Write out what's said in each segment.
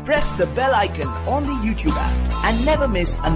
press the bell icon on the YouTube app and never miss an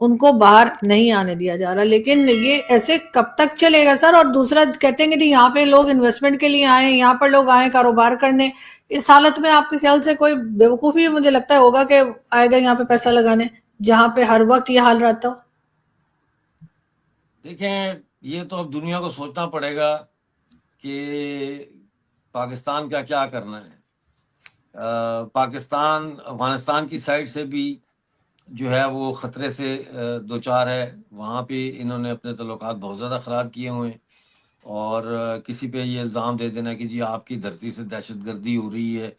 ان کو باہر نہیں آنے دیا جا رہا. لیکن یہ ایسے کب تک چلے گا سر؟ اور دوسرا کہتے ہیں کہ جی یہاں پہ لوگ انویسٹمنٹ کے لیے آئے, یہاں پر لوگ آئے کاروبار کرنے. اس حالت میں آپ کے خیال سے کوئی بیوقوفی مجھے لگتا ہے ہوگا کہ آئے گا یہاں پہ پیسہ لگانے, جہاں پہ ہر وقت یہ حال رہتا ہو. دیکھیں یہ تو اب دنیا کو سوچنا پڑے گا کہ پاکستان کا کیا کرنا ہے. پاکستان افغانستان کی سائڈ سے بھی جو ہے وہ خطرے سے دوچار ہے. وہاں پہ انہوں نے اپنے تعلقات بہت زیادہ خراب کیے ہوئے ہیں, اور کسی پہ یہ الزام دے دینا کہ جی آپ کی دھرتی سے دہشت گردی ہو رہی ہے,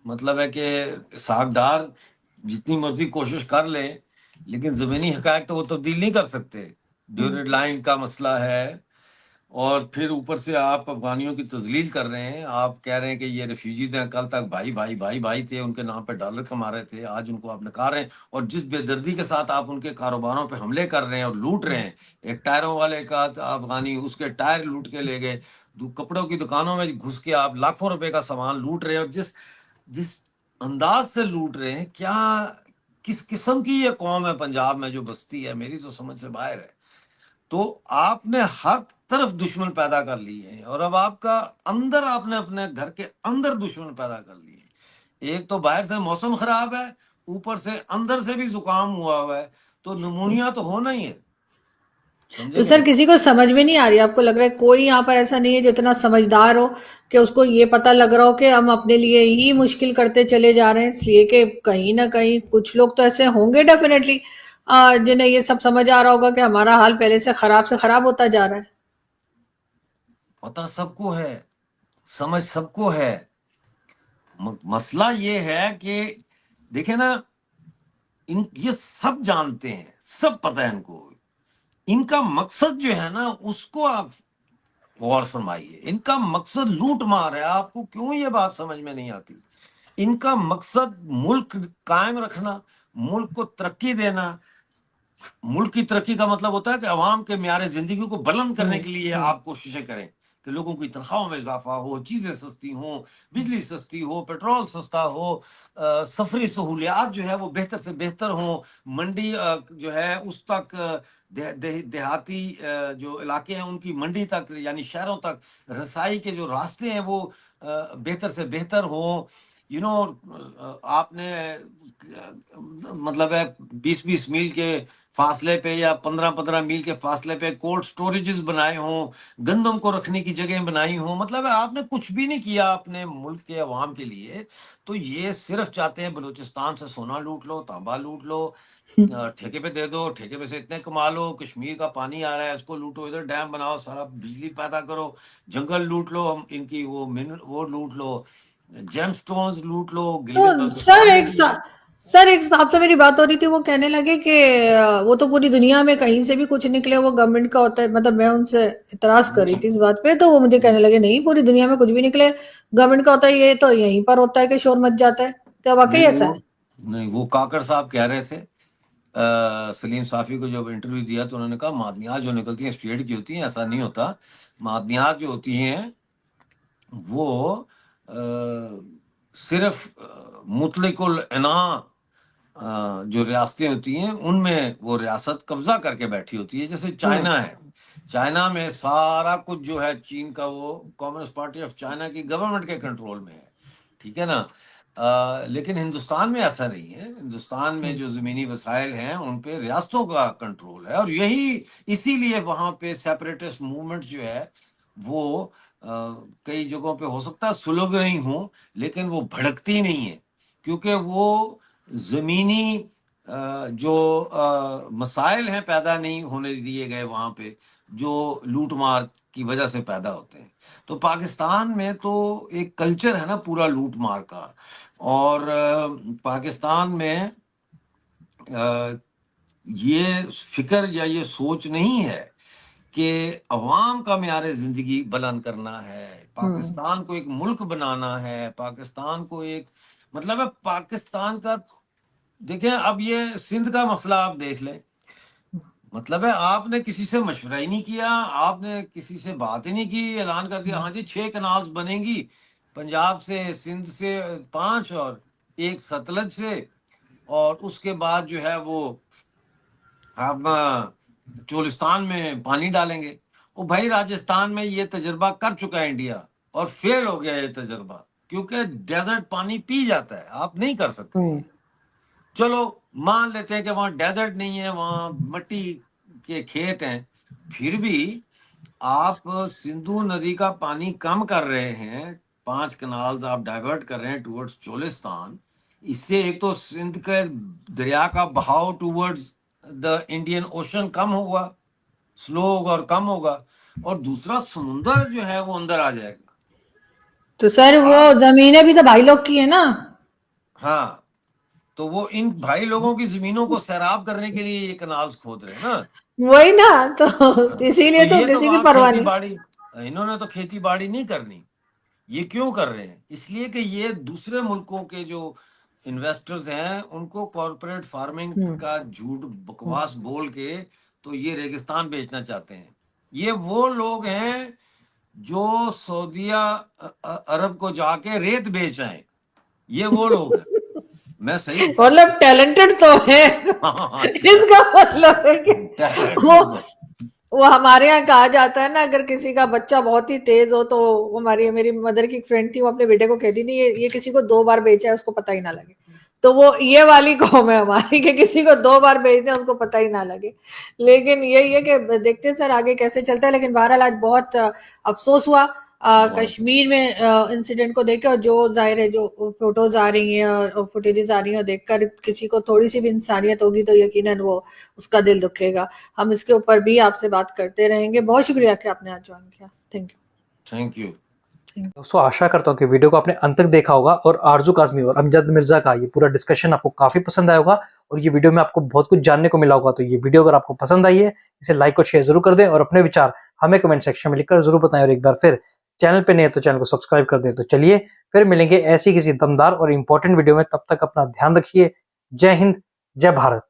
مطلب ہے کہ اسحاق ڈار جتنی مرضی کوشش کر لیں لیکن زمینی حقائق تو وہ تبدیل نہیں کر سکتے. ڈیوریڈ لائن کا مسئلہ ہے, اور پھر اوپر سے آپ افغانیوں کی تذلیل کر رہے ہیں. آپ کہہ رہے ہیں کہ یہ ریفیوجیز ہیں, کل تک بھائی بھائی بھائی بھائی تھے, ان کے نام پہ ڈالر کما رہے تھے, آج ان کو آپ نکار رہے ہیں. اور جس بے دردی کے ساتھ آپ ان کے کاروباروں پہ حملے کر رہے ہیں اور لوٹ رہے ہیں. ایک ٹائروں والے کا افغانی, اس کے ٹائر لوٹ کے لے گئے. کپڑوں کی دکانوں میں گھس کے آپ لاکھوں روپے کا سامان لوٹ رہے ہیں, اور جس انداز سے لوٹ رہے ہیں, کیا کس قسم کی یہ قوم ہے پنجاب میں جو بستی ہے, میری تو سمجھ سے باہر ہے. تو آپ نے ہر طرف دشمن پیدا کر لیے ہیں, اور اب آپ کا اندر آپ نے اپنے گھر کے اندر دشمن پیدا کر لیے ہیں. ایک تو باہر سے موسم خراب ہے, اوپر سے اندر سے بھی زکام ہوا ہے, تو نمونیا تو ہونا ہی ہے. تو سر کسی کو سمجھ میں نہیں آ رہی؟ آپ کو لگ رہا ہے کوئی یہاں پر ایسا نہیں ہے جو اتنا سمجھدار ہو کہ اس کو یہ پتہ لگ رہا ہو کہ ہم اپنے لیے ہی مشکل کرتے چلے جا رہے ہیں؟ اس لیے کہ کہیں نہ کہیں کچھ لوگ تو ایسے ہوں گے ڈیفینیٹلی جنہیں یہ سب سمجھ آ رہا ہوگا کہ ہمارا حال پہلے سے خراب ہوتا جا رہا ہے. پتہ سب کو ہے, سمجھ سب کو ہے. مسئلہ یہ ہے کہ دیکھیں نا, یہ سب جانتے ہیں, سب پتہ ہے ان کو. ان کا مقصد جو ہے نا اس کو آپ غور فرمائیے. ان کا مقصد لوٹ مار ہے. آپ کو کیوں یہ بات سمجھ میں نہیں آتی؟ ان کا مقصد ملک قائم رکھنا, ملک کو ترقی دینا. ملک کی ترقی کا مطلب ہوتا ہے کہ عوام کے معیار زندگی کو بلند کرنے کے لیے آپ کوششیں کریں کہ لوگوں کی تنخواہوں میں اضافہ ہو, چیزیں سستی ہوں, بجلی سستی ہو, پیٹرول سستا ہو, سفری سہولیات جو ہے وہ بہتر سے بہتر ہوں, منڈی جو ہے اس تک دیہاتی جو علاقے ہیں ان کی منڈی تک یعنی شہروں تک رسائی کے جو راستے ہیں وہ بہتر سے بہتر ہوں. آپ نے مطلب ہے 20 میل کے فاصلے پہ یا 15 میل کے فاصلے پہ کولڈ سٹوریجز بنائے ہوں, گندم کو رکھنے کی جگہیں بنائی ہوں. مطلب ہے آپ نے کچھ بھی نہیں کیا اپنے ملک کے عوام کے لیے. تو یہ صرف چاہتے ہیں بلوچستان سے سونا لوٹ لو, تانبا لوٹ لو, ٹھیکے پہ دے دو, ٹھیکے پہ سے اتنے کما لو. کشمیر کا پانی آ رہا ہے اس کو لوٹو, ادھر ڈیم بناؤ, سارا بجلی پیدا کرو, جنگل لوٹ لو, ہم ان کی وہ لوٹ لو, جیم سٹونز لوٹ لو. تو گلگت بلتستان میں بھی سر ایک آپ سے میری بات ہو رہی تھی, وہ کہنے لگے کہ وہ تو پوری دنیا میں کہیں سے بھی کچھ نکلے وہ گورنمنٹ کا ہوتا ہے. مطلب میں ان سے اعتراض کر رہی تھی اس بات پہ, تو وہ مجھے کہنے لگے نہیں پوری دنیا میں کچھ بھی نکلے گورنمنٹ کا ہوتا ہے, یہ تو یہیں پر ہوتا ہے کہ شور مچ جاتا ہے. کیا واقعی ایسا ہے؟ نہیں, وہ کاکڑ صاحب کہہ رہے تھے سلیم صافی کو جب انٹرویو دیا تو انہوں نے کہا معدنیات جو نکلتی ہیں اسٹیٹ کی ہوتی ہیں. ایسا نہیں ہوتا. معدنیات جو ہوتی ہیں وہ صرف مطلق العناں جو ریاستیں ہوتی ہیں ان میں وہ ریاست قبضہ کر کے بیٹھی ہوتی ہے. جیسے چائنا ہے, چائنا میں سارا کچھ جو ہے چین کا وہ کمیونسٹ پارٹی آف چائنا کی گورنمنٹ کے کنٹرول میں ہے, ٹھیک ہے نا. لیکن ہندوستان میں ایسا نہیں ہے. ہندوستان میں جو زمینی وسائل ہیں ان پہ ریاستوں کا کنٹرول ہے, اور اسی لیے وہاں پہ سیپریٹسٹ موومنٹ جو ہے وہ کئی جگہوں پہ ہو سکتا ہے سلگ نہیں ہوں لیکن وہ بھڑکتی نہیں ہے, کیونکہ وہ زمینی جو مسائل ہیں پیدا نہیں ہونے دیے گئے وہاں پہ, جو لوٹ مار کی وجہ سے پیدا ہوتے ہیں. تو پاکستان میں تو ایک کلچر ہے نا پورا لوٹ مار کا, اور پاکستان میں یہ فکر یا یہ سوچ نہیں ہے کہ عوام کا معیار زندگی بلند کرنا ہے, پاکستان کو ایک ملک بنانا ہے, پاکستان کو ایک مطلب ہے پاکستان کا. دیکھیں اب یہ سندھ کا مسئلہ آپ دیکھ لیں, مطلب ہے آپ نے کسی سے مشورہ ہی نہیں کیا, آپ نے کسی سے بات ہی نہیں کی, اعلان کر دیا ہاں جی 6 کنالز بنیں گی, پنجاب سے, سندھ سے 5 اور ایک ستلج سے, اور اس کے بعد جو ہے وہ ہم چولستان میں پانی ڈالیں گے. وہ بھائی راجستھان میں یہ تجربہ کر چکا ہے انڈیا اور فیل ہو گیا یہ تجربہ, کیونکہ ڈیزرٹ پانی پی جاتا ہے, آپ نہیں کر سکتے. چلو مان لیتے ہیں کہ وہاں ڈیزرٹ نہیں ہے, وہاں مٹی کے کھیت ہیں, پھر بھی آپ سندھو ندی کا پانی کم کر رہے ہیں, 5 کنالز آپ ڈائیورٹ کر رہے ہیں ٹورڈز چولستان. اس سے ایک تو سندھ کے دریا کا بہاؤ ٹورڈز دا انڈین اوشن کم ہوگا, سلو ہوگا اور کم ہوگا, اور دوسرا سمندر جو ہے وہ اندر آ جائے گا. تو سر وہ زمینیں بھی تو بھائی لوگ کی ہیں نا. ہاں, تو وہ ان بھائی لوگوں کی زمینوں کو سیراب کرنے کے لیے یہ کنالز کھود رہے ہیں نا. وہی نا, تو اسی لیے تو یہ کسی کی وہاں پرواہ کھیتی نہیں. باڑی, انہوں نے تو کھیتی باڑی نہیں کرنی. یہ کیوں کر رہے ہیں؟ اس لیے کہ یہ دوسرے ملکوں کے جو انویسٹرز ہیں ان کو کارپوریٹ فارمنگ کا جھوٹ بکواس بول کے تو یہ ریگستان بیچنا چاہتے ہیں. یہ وہ لوگ ہیں جو سعودیہ عرب کو جا کے ریت بیچ آئے, یہ وہ لوگ ہیں. میں صحیح مطلب ٹیلنٹڈ تو ہے, اس کا مطلب ہے کہ وہ ہمارے یہاں کہا جاتا ہے نا, اگر کسی کا بچہ بہت ہی تیز ہو تو میری مدر کی ایک فرینڈ تھی, وہ اپنے بیٹے کو کہتی تھی یہ کسی کو 2 بار بیچا ہے اس کو پتہ ہی نہ لگے. تو وہ یہ والی قوم ہے ہماری کہ کسی کو 2 بار بیچ دیں اس کو پتہ ہی نہ لگے. لیکن یہی ہے کہ دیکھتے ہیں سر آگے کیسے چلتا ہے. لیکن بہرحال آج بہت افسوس ہوا کشمیر میں انسیڈنٹ کو دیکھ کے, اور جو ظاہر ہے جو فوٹوز آ رہی ہیں اور فوٹیجز آ رہی ہیں دیکھ کر کسی کو تھوڑی سی بھی انسانیت ہوگی تو یقیناً وہ اس کا دل دکھے گا. ہم اس کے اوپر بھی آپ سے بات کرتے رہیں گے. بہت شکریہ کہ آپ نے آج جوائن کیا. Thank you. دوستوں آشا کرتا ہوں کہ ویڈیو کو آپ نے انت تک دیکھا ہوگا اور آرزو کاظمی اور امجد مرزا کا یہ پورا ڈسکشن آپ کو کافی پسند آیا ہوگا, اور یہ ویڈیو میں آپ کو بہت کچھ جاننے کو ملا ہوگا. تو یہ ویڈیو اگر آپ کو پسند آئی ہے اسے لائک اور شیئر ضرور کر دیں, اور اپنے وچار ہمیں کمنٹ سیکشن میں لکھ کر ضرور بتائیں, اور ایک بار پھر چینل پہ نہیں ہے تو چینل کو سبسکرائب کر دیں. تو چلیے پھر ملیں گے ایسی کسی دمدار اور امپورٹنٹ ویڈیو میں, تب تک اپنا دھیان رکھیے. جے ہند, جے بھارت.